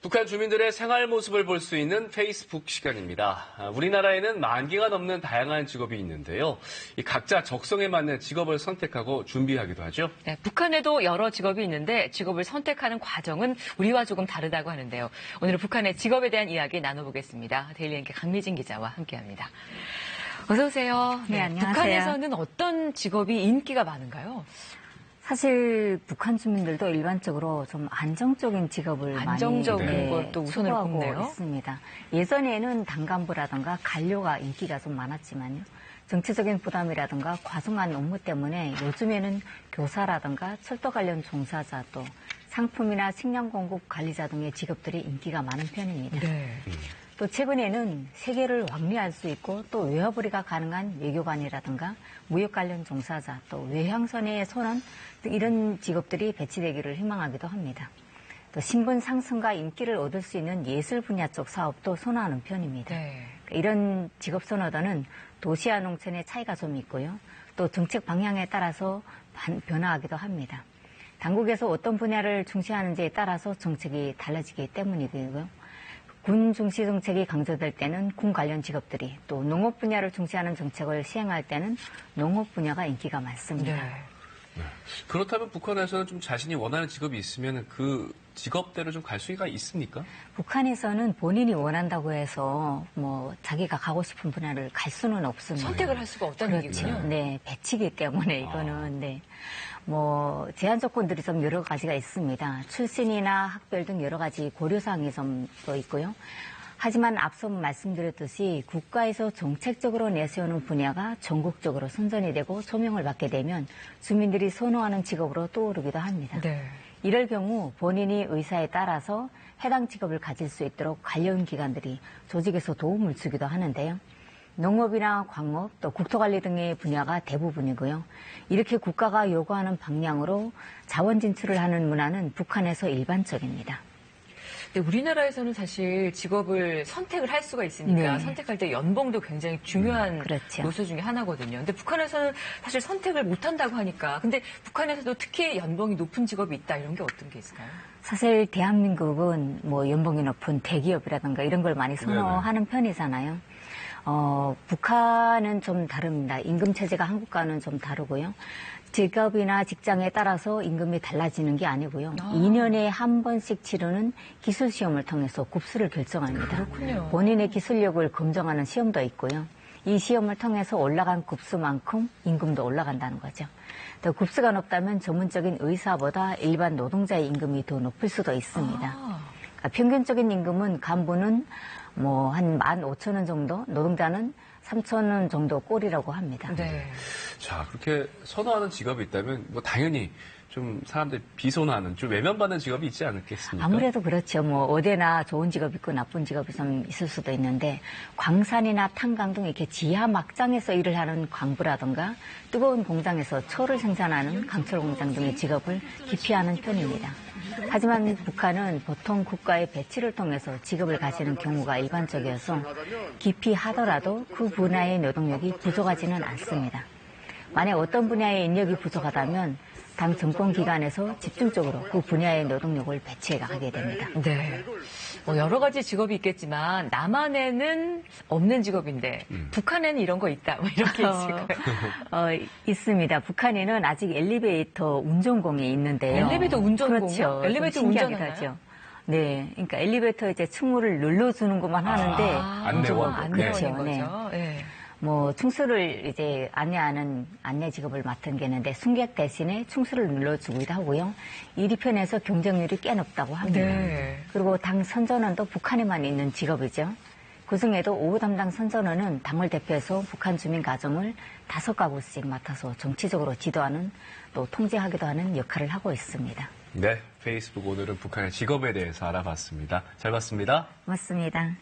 북한 주민들의 생활 모습을 볼 수 있는 페이스북 시간입니다. 우리나라에는 10,000개가 넘는 다양한 직업이 있는데요. 각자 적성에 맞는 직업을 선택하고 준비하기도 하죠. 네, 북한에도 여러 직업이 있는데 직업을 선택하는 과정은 우리와 조금 다르다고 하는데요. 오늘은 북한의 직업에 대한 이야기 나눠보겠습니다. 데일리엔케 강미진 기자와 함께합니다. 어서 오세요. 네, 안녕하세요. 북한에서는 어떤 직업이 인기가 많은가요? 사실 북한 주민들도 일반적으로 좀 안정적인 직업을 안정적인 많이 걸 또 우선을 추구하고 꼽네요. 있습니다. 예전에는 단간부라든가 관료가 인기가 좀 많았지만요. 정치적인 부담이라든가 과중한 업무 때문에 요즘에는 교사라든가 철도 관련 종사자 또 상품이나 식량 공급 관리자 등의 직업들이 인기가 많은 편입니다. 네. 또 최근에는 세계를 왕래할 수 있고 또 외화벌이가 가능한 외교관이라든가 무역 관련 종사자 또 외향선의 선원 등 이런 직업들이 배치되기를 희망하기도 합니다. 또 신분 상승과 인기를 얻을 수 있는 예술 분야 쪽 사업도 선호하는 편입니다. 네. 이런 직업 선호도는 도시와 농촌의 차이가 좀 있고요. 또 정책 방향에 따라서 변화하기도 합니다. 당국에서 어떤 분야를 중시하는지에 따라서 정책이 달라지기 때문이고요. 군 중시 정책이 강조될 때는 군 관련 직업들이 또 농업 분야를 중시하는 정책을 시행할 때는 농업 분야가 인기가 많습니다. 네. 그렇다면 북한에서는 좀 자신이 원하는 직업이 있으면 그 직업대로 좀 갈 수가 있습니까? 북한에서는 본인이 원한다고 해서 뭐 자기가 가고 싶은 분야를 갈 수는 없습니다. 선택을 할 수가 없다는 그렇죠. 얘기군요. 네, 배치기 때문에 이거는 네. 뭐 제한 조건들이 좀 여러 가지가 있습니다. 출신이나 학별 등 여러 가지 고려사항이 좀 또 있고요. 하지만 앞서 말씀드렸듯이 국가에서 정책적으로 내세우는 분야가 전국적으로 선전이 되고 조명을 받게 되면 주민들이 선호하는 직업으로 떠오르기도 합니다. 네. 이럴 경우 본인이 의사에 따라서 해당 직업을 가질 수 있도록 관련 기관들이 조직에서 도움을 주기도 하는데요. 농업이나 광업, 또 국토관리 등의 분야가 대부분이고요. 이렇게 국가가 요구하는 방향으로 자원 진출을 하는 문화는 북한에서 일반적입니다. 근데 우리나라에서는 사실 직업을 선택을 할 수가 있으니까 네. 선택할 때 연봉도 굉장히 중요한 그렇죠. 요소 중에 하나거든요. 근데 북한에서는 사실 선택을 못 한다고 하니까. 근데 북한에서도 특히 연봉이 높은 직업이 있다 이런 게 어떤 게 있을까요? 사실 대한민국은 뭐 연봉이 높은 대기업이라든가 이런 걸 많이 선호하는 편이잖아요. 북한은 좀 다릅니다. 임금 체제가 한국과는 좀 다르고요. 직업이나 직장에 따라서 임금이 달라지는 게 아니고요. 2년에 한 번씩 치르는 기술 시험을 통해서 급수를 결정합니다. 그렇군요. 본인의 기술력을 검증하는 시험도 있고요. 이 시험을 통해서 올라간 급수만큼 임금도 올라간다는 거죠. 또 급수가 높다면 전문적인 의사보다 일반 노동자의 임금이 더 높을 수도 있습니다. 그러니까 평균적인 임금은 간부는 뭐 한 15,000원 정도, 노동자는 3,000원 정도 꼴이라고 합니다. 네. 자, 그렇게 선호하는 직업이 있다면 뭐 당연히 좀 사람들이 비선호하는 좀 외면받는 직업이 있지 않겠습니까? 아무래도 그렇죠. 뭐 어디나 좋은 직업이 있고 나쁜 직업이 좀 있을 수도 있는데 광산이나 탄광 등 이렇게 지하 막장에서 일을 하는 광부라든가 뜨거운 공장에서 철을 생산하는 강철 공장 등의 직업을 기피하는 편입니다. 하지만 북한은 보통 국가의 배치를 통해서 직업을 가지는 경우가 일반적이어서 기피하더라도 그 분야의 노동력이 부족하지는 않습니다. 만약 어떤 분야의 인력이 부족하다면 당 정권기관에서 집중적으로 그 분야의 노동력을 배치해 가게 됩니다. 네. 뭐 여러 가지 직업이 있겠지만 남한에는 없는 직업인데 북한에는 이런 거 있다. 뭐 이렇게 있을까요? 있습니다. 북한에는 아직 엘리베이터 운전공이 있는데요. 엘리베이터 운전공이요? 그렇죠. 엘리베이터 신기하기도 운전하나요? 하죠. 네, 그러니까 엘리베이터 이제 층물을 눌러주는 것만 하는데 안내원. 안내원인 그렇죠. 네. 거죠. 네. 뭐 충수를 이제 안내하는 안내 직업을 맡은 게 있는데 승객 대신에 충수를 눌러주기도 하고요. 이 뒤편에서 경쟁률이 꽤 높다고 합니다. 네. 그리고 당 선전원도 북한에만 있는 직업이죠. 그중에도 오후 담당 선전원은 당을 대표해서 북한 주민 가정을 5가구씩 맡아서 정치적으로 지도하는 또 통제하기도 하는 역할을 하고 있습니다. 네, 페이스북 오늘은 북한의 직업에 대해서 알아봤습니다. 잘 봤습니다. 고맙습니다.